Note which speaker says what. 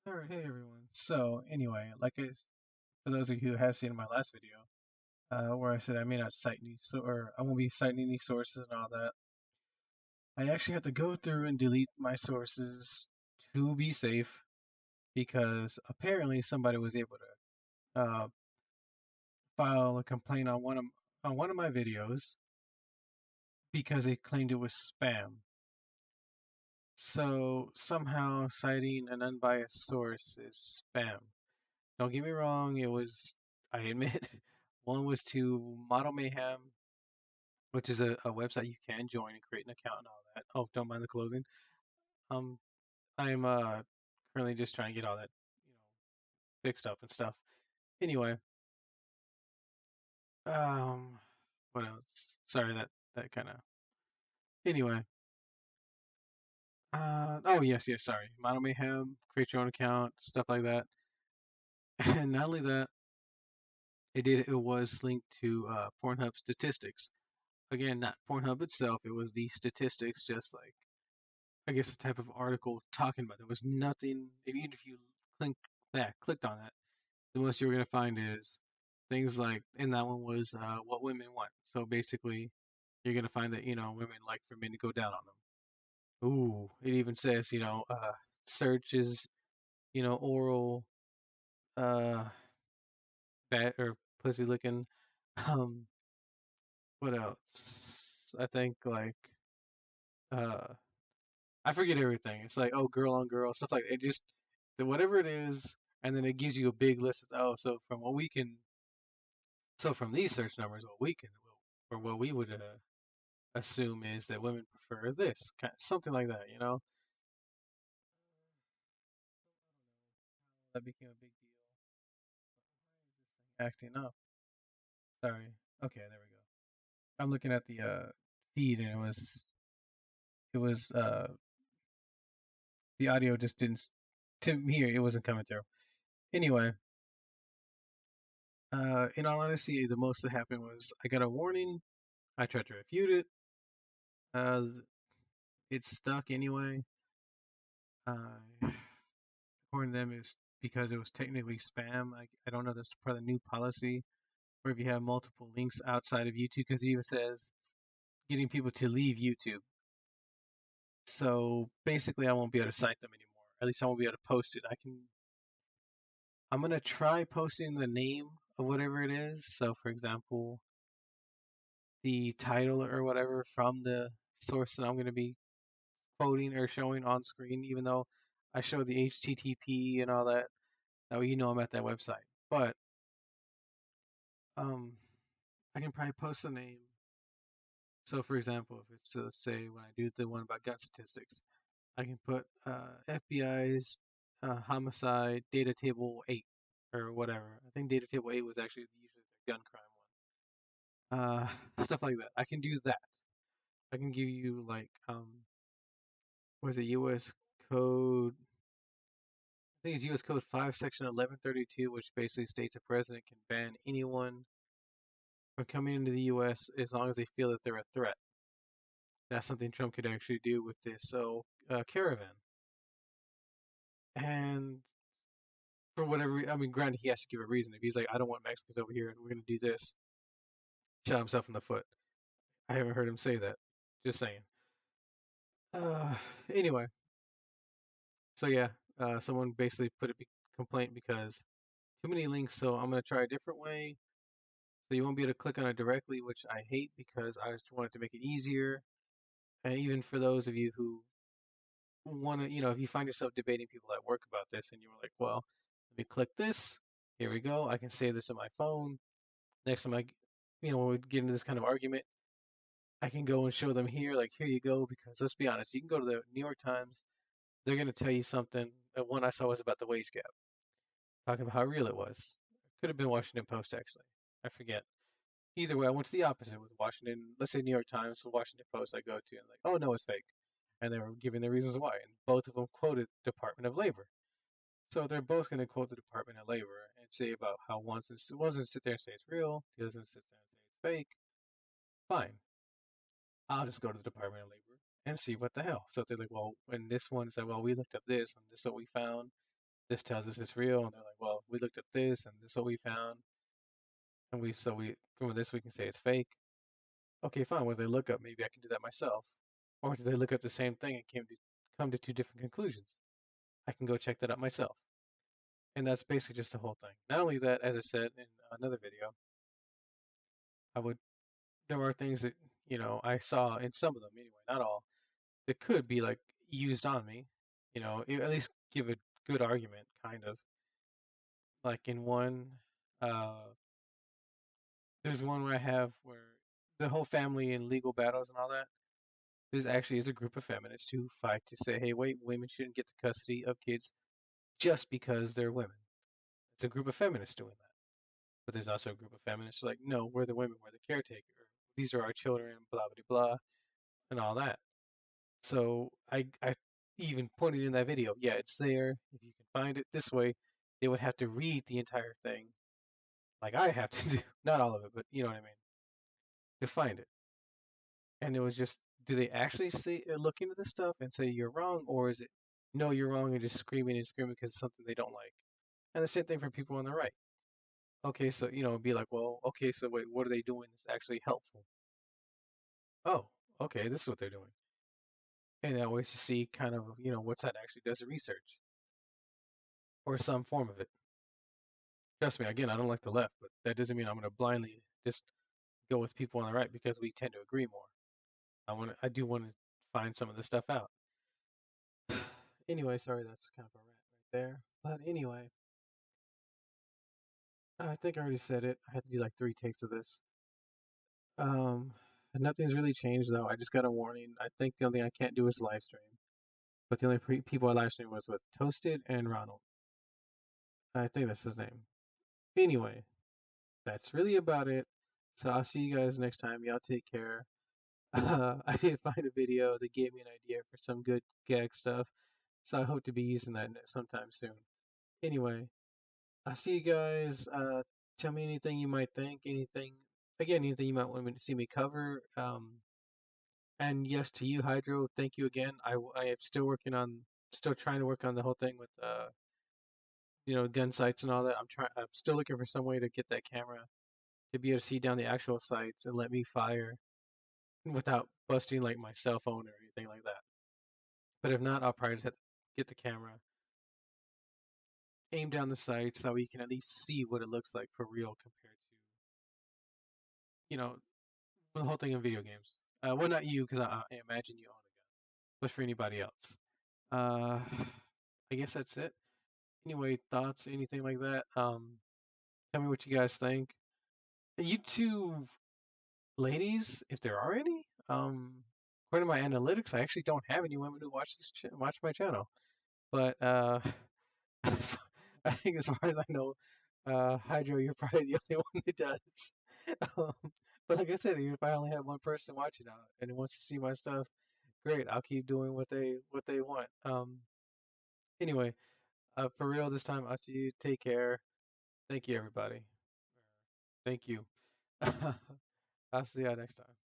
Speaker 1: All right, hey everyone. So anyway, for those of you who have seen my last video, where I said I may not cite any, or I won't be citing any sources and all that, I actually have to go through and delete my sources to be safe because apparently somebody was able to file a complaint on one of my videos because they claimed it was spam. So somehow citing an unbiased source is spam. Don't get me wrong, I admit, one was to Model Mayhem, which is a website you can join and create an account and all that. Oh, don't mind the closing. Um, I'm currently just trying to get all that, fixed up and stuff. Anyway, um, what else? Sorry, that kind of. Anyway, oh yes, sorry. Model Mayhem, create your own account, stuff like that. And not only that, it was linked to Pornhub statistics. Again, not Pornhub itself, it was the statistics, just like, I guess, a type of article talking about. There was nothing, even if you clicked on that, the most you were going to find is things like, and that one was what women want. So basically, you're going to find that, women like for men to go down on them. Ooh, it even says, searches, oral, uh, bat or pussy licking. Um, what else? I think like, uh, I forget everything. It's like, oh, girl on girl, stuff like that. It just whatever it is, and then it gives you a big list of, oh, so from these search numbers, or what we would assume is that women prefer this, something like that, That became a big deal. Why is this thing acting up? Sorry. Okay, there we go. I'm looking at the feed, and it was the audio just didn't to me, it wasn't coming through. Anyway, in all honesty, the most that happened was I got a warning. I tried to refute it. Uh, it's stuck anyway. Uh, According to them, it's because it was technically spam. I don't know. That's part of the new policy, where if you have multiple links outside of YouTube, because it even says getting people to leave YouTube. So basically, I won't be able to cite them anymore. At least I won't be able to post it. I'm gonna try posting the name of whatever it is. So, for example, the title or whatever from the source that I'm gonna be quoting or showing on screen, even though I show the HTTP and all that. That way you know I'm at that website. But um, I can probably post a name. So, for example, if it's say when I do the one about gun statistics, I can put FBI's homicide data table 8 or whatever. I think data table 8 was actually usually the gun crime one. Stuff like that. I can do that. I can give you like what is it, U.S. code? I think it's U.S. code 5, section 1132, which basically states a president can ban anyone from coming into the U.S. as long as they feel that they're a threat. That's something Trump could actually do with this caravan. And for whatever, I mean, granted, he has to give a reason. If he's like, I don't want Mexicans over here and we're going to do this, shot himself in the foot. I haven't heard him say that. Just saying. Uh, anyway, so yeah, someone basically put a complaint because too many links. So I'm going to try a different way. So you won't be able to click on it directly, which I hate because I just wanted to make it easier. And even for those of you who want to, if you find yourself debating people at work about this and you're like, well, let me click this. Here we go. I can save this on my phone. Next time when we get into this kind of argument, I can go and show them here, like, here you go. Because let's be honest, you can go to the New York Times. They're going to tell you something. One I saw was about the wage gap, talking about how real it was. Could have been Washington Post, actually. I forget. Either way, I went to the opposite. It was Washington, let's say New York Times, so Washington Post I go to, and like, oh no, it's fake. And they were giving the reasons why. And both of them quoted Department of Labor. So they're both going to quote the Department of Labor and say about how one doesn't sit there and say it's real, the other doesn't sit there and say it's fake. Fine. I'll just go to the Department of Labor and see what the hell. So they're like, well, when this one said, well, we looked up this and this is what we found. this tells us it's real, and they're like, well, we looked at this, and this is what we found, and we from this we can say it's fake. Okay, fine. What did they look up? Maybe I can do that myself. Or did they look up the same thing and come to two different conclusions? I can go check that out myself. And that's basically just the whole thing. Not only that, as I said in another video, I would there are things that I saw in some of them anyway, not all, that could be like used on me. At least give a good argument, kind of. Like in one, uh, there's one where I have where the whole family in legal battles and all that. There's actually is a group of feminists who fight to say, hey, wait, women shouldn't get the custody of kids just because they're women. It's a group of feminists doing that. But there's also a group of feminists who are like, no, we're the women, we're the caretaker. These are our children, blah, blah, blah, and all that. So I even pointed in that video, yeah, it's there. If you can find it this way, they would have to read the entire thing like I have to do. Not all of it, but you know what I mean, to find it. And it was just, do they actually see look into this stuff and say you're wrong, or is it no, you're wrong and just screaming and screaming because it's something they don't like? And the same thing for people on the right. Okay, so it'd be like, well, okay, so wait, what are they doing that's actually helpful? Oh, okay, this is what they're doing. And that way to see kind of, what side actually does the research or some form of it. Trust me, again, I don't like the left, but that doesn't mean I'm going to blindly just go with people on the right because we tend to agree more. I do want to find some of this stuff out. Anyway, sorry, that's kind of a rant right there. But anyway, I think I already said it. I had to do like 3 takes of this. Um, Nothing's really changed though. I just got a warning. I think the only thing I can't do is live stream. But the only people I live streamed was with Toasted and Ronald. I think that's his name. Anyway, that's really about it. So I'll see you guys next time. Y'all take care. I did find a video that gave me an idea for some good gag stuff. So I hope to be using that sometime soon. Anyway, I'll see you guys. Tell me anything you might think. Anything you might want me to see me cover. And yes, to you, Hydro, thank you again. I am still trying to work on the whole thing with gun sights and all that. I'm still looking for some way to get that camera to be able to see down the actual sights and let me fire without busting like my cell phone or anything like that. But if not, I'll probably just have to get the camera, aim down the sights so we can at least see what it looks like for real compared to the whole thing in video games. Well, not you, because I imagine you own a gun, but for anybody else. Uh, I guess that's it. Anyway, thoughts, anything like that? Tell me what you guys think. You two ladies, if there are any, according to my analytics, I actually don't have any women who watch my channel. But I think as far as I know, Hydro, you're probably the only one that does. Um, but like I said, even if I only have one person watching out and wants to see my stuff, great. I'll keep doing what they want. Anyway, for real this time, I'll see you. Take care. Thank you, everybody. Thank you. I'll see you next time.